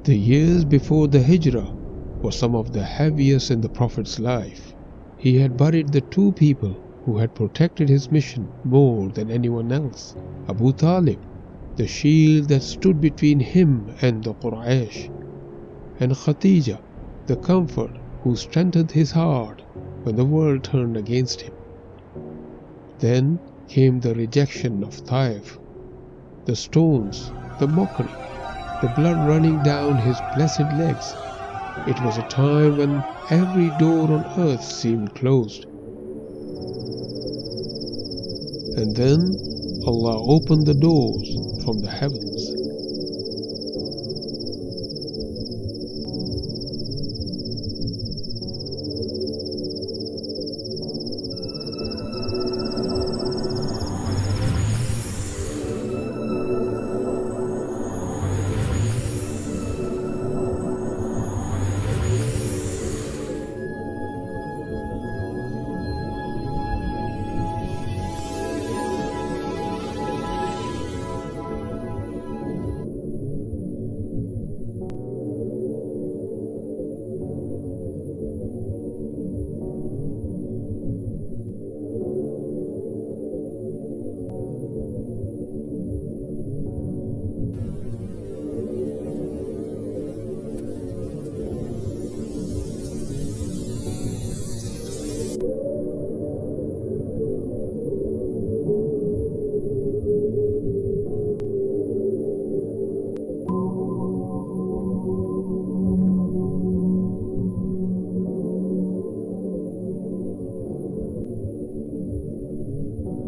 The years before the Hijrah were some of the heaviest in the Prophet's life. He had buried the two people who had protected his mission more than anyone else. Abu Talib, the shield that stood between him and the Quraysh, and Khadija, the comfort who strengthened his heart when the world turned against him. Then came the rejection of Ṭā'if, the stones, the mockery, the blood running down his blessed legs. It was a time when every door on earth seemed closed. And then Allah opened the doors from the heavens.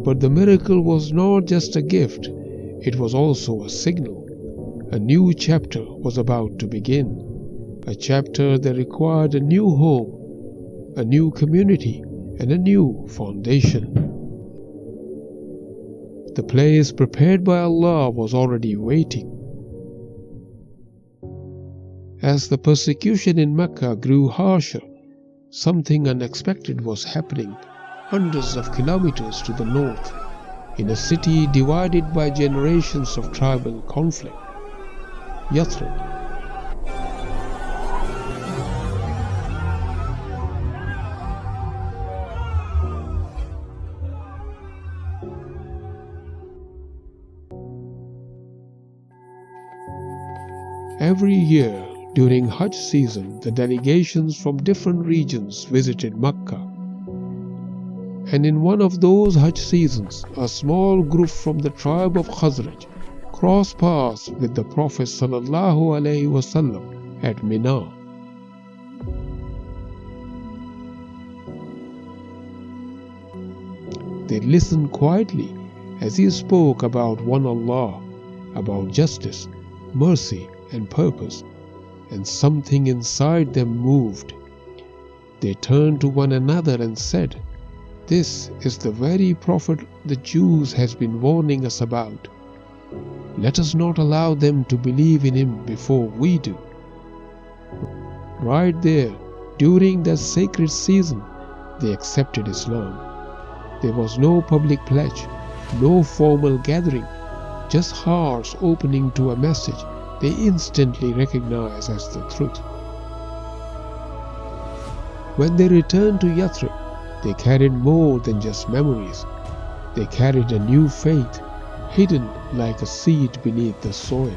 But the miracle was not just a gift, it was also a signal. A new chapter was about to begin, a chapter that required a new home, a new community, and a new foundation. The place prepared by Allah was already waiting. As the persecution in Makkah grew harsher, something unexpected was happening hundreds of kilometers to the north, in a city divided by generations of tribal conflict, Yathrib. Every year during Hajj season, the delegations from different regions visited Makkah. And in one of those Hajj seasons, a small group from the tribe of Khazraj crossed paths with the Prophet ﷺ at Mina. They listened quietly as he spoke about one Allah, about justice, mercy, and purpose, and something inside them moved. They turned to one another and said, "This is the very Prophet the Jews has been warning us about. Let us not allow them to believe in him before we do." Right there, during that sacred season, they accepted Islam. There was no public pledge, no formal gathering, just hearts opening to a message they instantly recognized as the truth. When they returned to Yathrib, they carried more than just memories. They carried a new faith, hidden like a seed beneath the soil,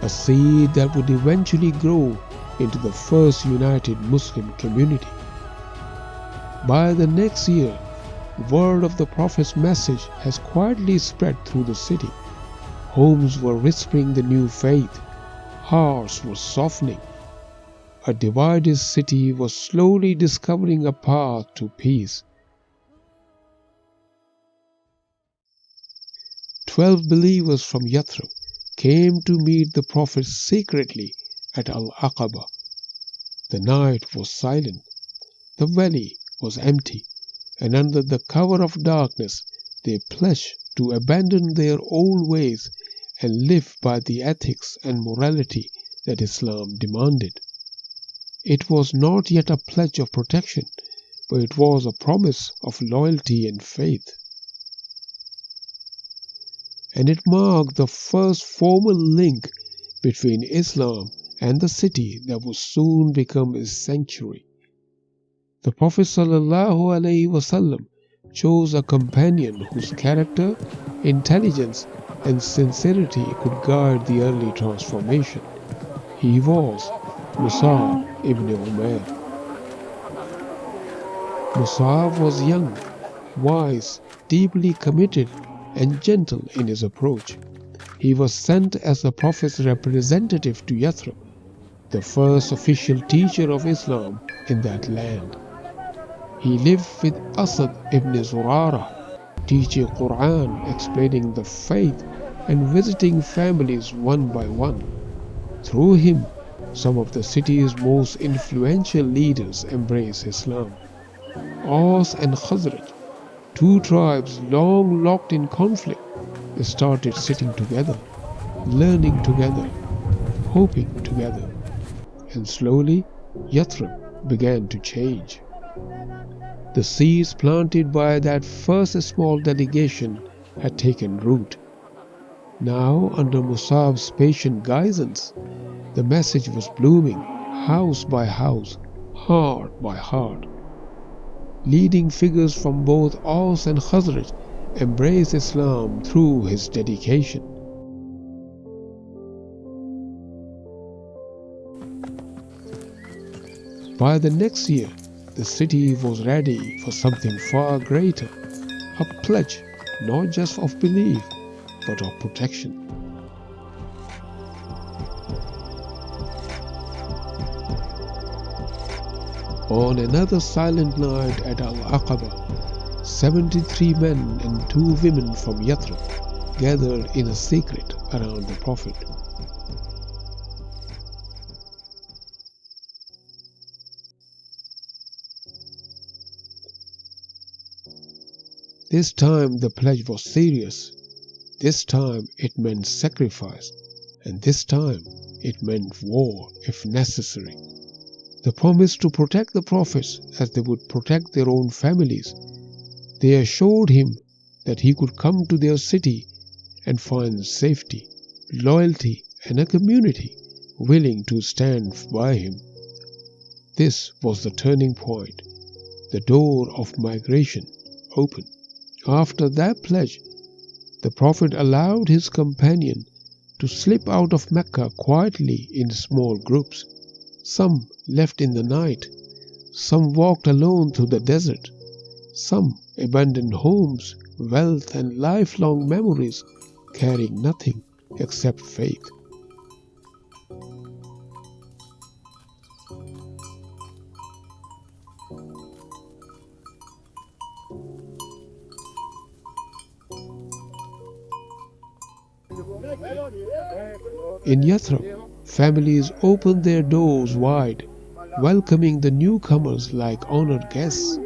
a seed that would eventually grow into the first united Muslim community. By the next year, word of the Prophet's message has quietly spread through the city. Homes were whispering the new faith, hearts were softening. A divided city was slowly discovering a path to peace. 12 believers from Yathrib came to meet the Prophet secretly at al-ʿAqabah. The night was silent, the valley was empty, and under the cover of darkness they pledged to abandon their old ways and live by the ethics and morality that Islam demanded. It was not yet a pledge of protection, but it was a promise of loyalty and faith. And it marked the first formal link between Islam and the city that would soon become his sanctuary. The Prophet ﷺ chose a companion whose character, intelligence, and sincerity could guide the early transformation. He was Mus'ab ibn Umair. Mus'ab was young, wise, deeply committed, and gentle in his approach. He was sent as the Prophet's representative to Yathrib, the first official teacher of Islam in that land. He lived with Asad ibn Zurara, teaching Quran, explaining the faith, and visiting families one by one. Through him, some of the city's most influential leaders embraced Islam. Aus and Khazraj, two tribes long locked in conflict, started sitting together, learning together, hoping together. And slowly, Yathrib began to change. The seeds planted by that first small delegation had taken root. Now, under Mus'ab's patient guidance, the message was blooming, house by house, heart by heart. Leading figures from both Aus and Khazraj embraced Islam through his dedication. By the next year, the city was ready for something far greater, a pledge not just of belief, but of protection. On another silent night at al-ʿAqabah, 73 men and 2 women from Yathrib gathered in a secret around the Prophet. This time the pledge was serious. This time it meant sacrifice, and this time it meant war if necessary. The promise to protect the prophets as they would protect their own families. They assured him that he could come to their city and find safety, loyalty, and a community willing to stand by him. This was the turning point. The door of migration opened. After that pledge, the Prophet allowed his companion to slip out of Mecca quietly in small groups. Some left in the night, some walked alone through the desert, some abandoned homes, wealth, and lifelong memories, carrying nothing except faith. In Yathrib, families opened their doors wide, welcoming the newcomers like honored guests.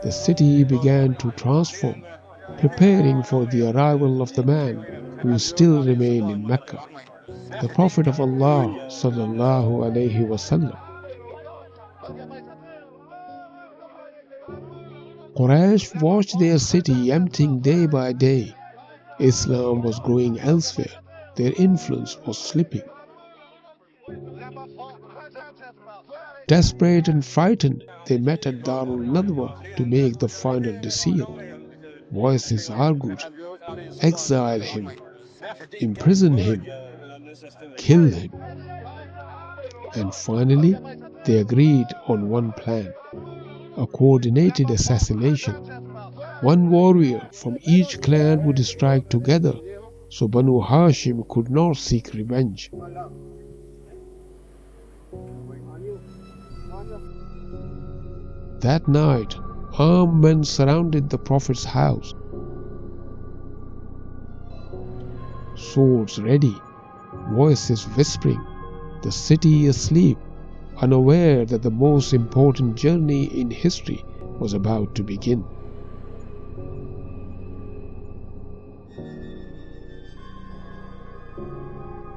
The city began to transform, preparing for the arrival of the man who still remained in Mecca, the Prophet of Allah sallallahu alaihi wasallam. Quraysh watched their city emptying day by day. Islam was growing elsewhere. Their influence was slipping. Desperate and frightened, they met at Darul Nadwa to make the final decision. Voices argued, exile him, imprison him, kill him. And finally, they agreed on one plan, a coordinated assassination. One warrior from each clan would strike together, so Banu Hashim could not seek revenge. That night, armed men surrounded the Prophet's house, swords ready, voices whispering, the city asleep, unaware that the most important journey in history was about to begin.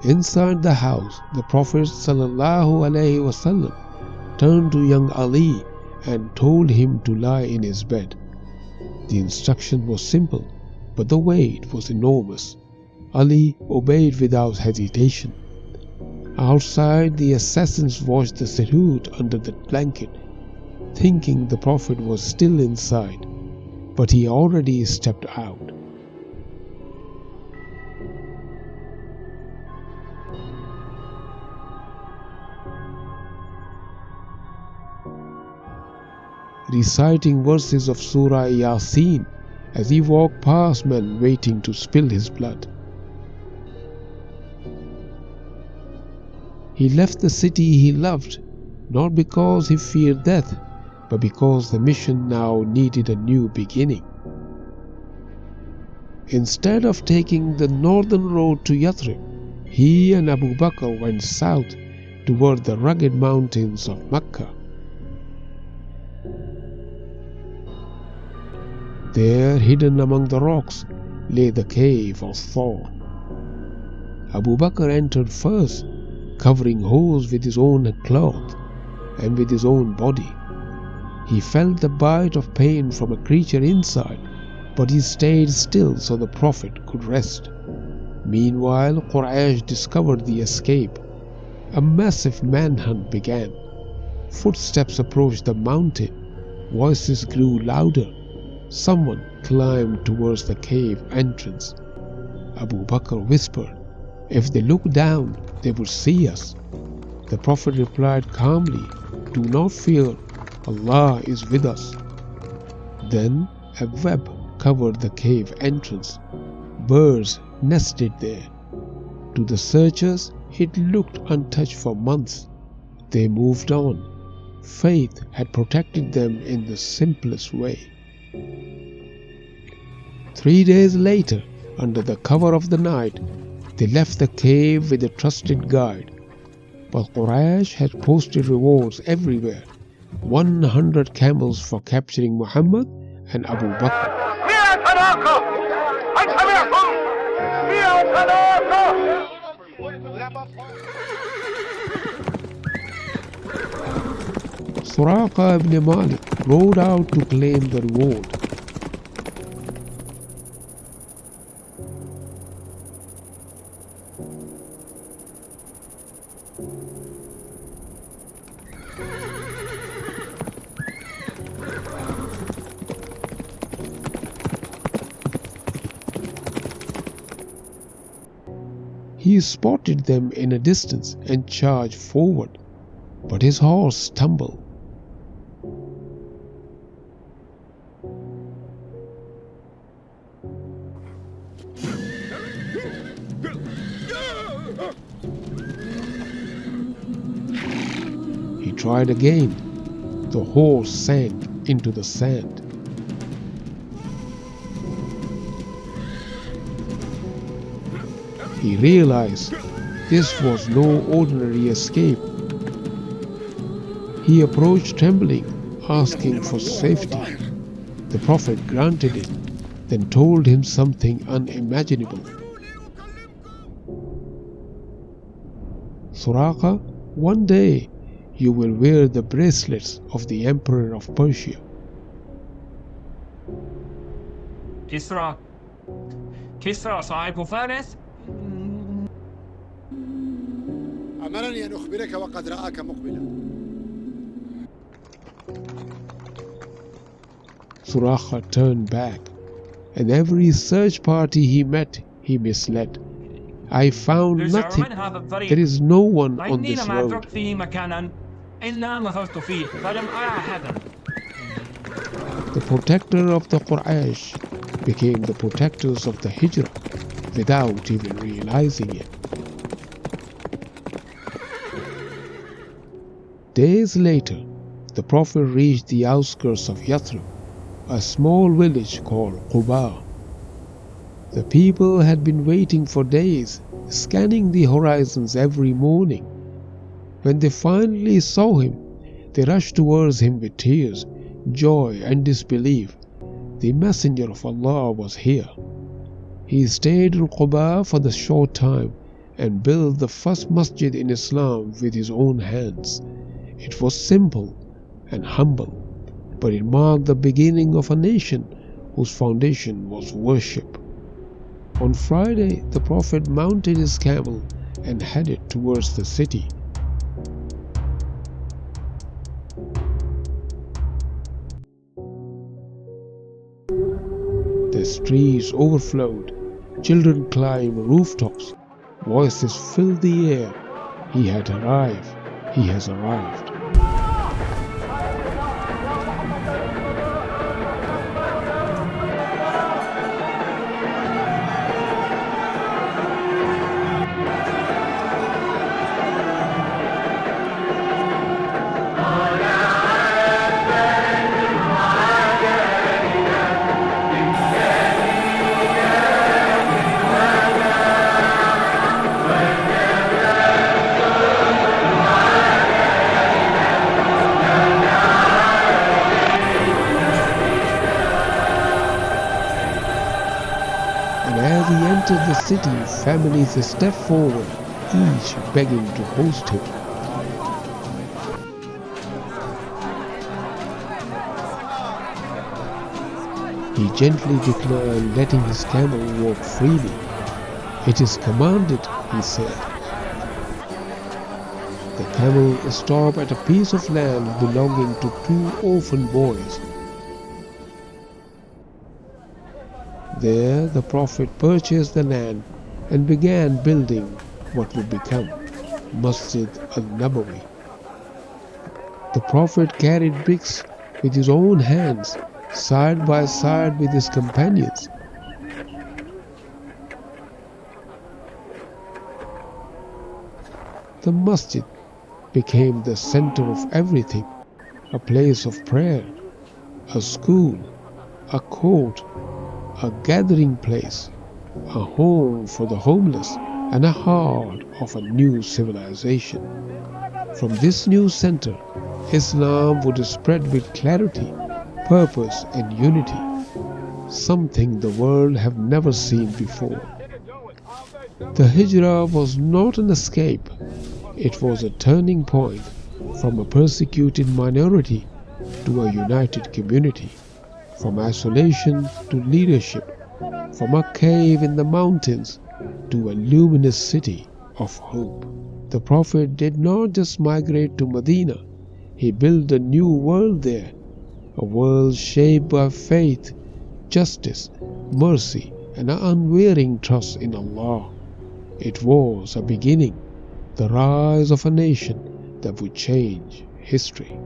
Inside the house, the Prophet ﷺ turned to young ʿAli and told him to lie in his bed. The instruction was simple, but the weight was enormous. ʿAli obeyed without hesitation. Outside, the assassins watched the salute under the blanket, thinking the Prophet was still inside, but he already stepped out. Reciting verses of Surah Yasin as he walked past men waiting to spill his blood. He left the city he loved, not because he feared death, but because the mission now needed a new beginning. Instead of taking the northern road to Yathrib, he and Abu Bakr went south toward the rugged mountains of Makkah. There, hidden among the rocks, lay the Cave of Thawr. Abu Bakr entered first, covering holes with his own cloth and with his own body. He felt the bite of pain from a creature inside, but he stayed still so the Prophet could rest. Meanwhile, Quraysh discovered the escape. A massive manhunt began. Footsteps approached the mountain. Voices grew louder. Someone climbed towards the cave entrance. Abu Bakr whispered, "If they look down, they would see us." The Prophet replied calmly, "Do not fear, Allah is with us." Then a web covered the cave entrance. Birds nested there. To the searchers, it looked untouched for months. They moved on. Faith had protected them in the simplest way. 3 days later, under the cover of the night, they left the cave with a trusted guide. But Quraysh had posted rewards everywhere. 100 camels for capturing Muhammad and Abu Bakr. Suraqah ibn Malik rode out to claim the reward. He spotted them in a distance and charged forward, but his horse stumbled. He tried again. The horse sank into the sand. He realized this was no ordinary escape. He approached trembling, asking for safety. The Prophet granted it, then told him something unimaginable. Suraqah, one day you will wear the bracelets of the Emperor of Persia. Kisra صاحب فارس. أمرني أن أخبرك وقد رآك مقبلا. Suraqah turned back, and every search party he met, he misled. I found nothing. There is no one on this road. The protector of the Quraysh became the protectors of the Hijrah without even realizing it. Days later, the Prophet reached the outskirts of Yathrib, a small village called Quba. The people had been waiting for days, scanning the horizons every morning. When they finally saw him, they rushed towards him with tears, joy and disbelief. The Messenger of Allah was here. He stayed in Quba for the short time and built the first masjid in Islam with his own hands. It was simple and humble, but it marked the beginning of a nation whose foundation was worship. On Friday, the Prophet mounted his camel and headed towards the city. The streets overflowed, children climbed rooftops, voices filled the air. He had arrived, he has arrived. As he entered the city, families stepped forward, each begging to host him. He gently declined letting his camel walk freely. "It is commanded," he said. The camel stopped at a piece of land belonging to two orphan boys. There the Prophet purchased the land and began building what would become Masjid al-Nabawi. The Prophet carried bricks with his own hands, side by side with his companions. The masjid became the center of everything, a place of prayer, a school, a court, a gathering place, a home for the homeless, and a heart of a new civilization. From this new center, Islam would spread with clarity, purpose, and unity, something the world have never seen before. The Hijrah was not an escape, it was a turning point from a persecuted minority to a united community, from isolation to leadership, from a cave in the mountains to a luminous city of hope. The Prophet did not just migrate to Medina, he built a new world there, a world shaped by faith, justice, mercy, and an unwavering trust in Allah. It was a beginning, the rise of a nation that would change history.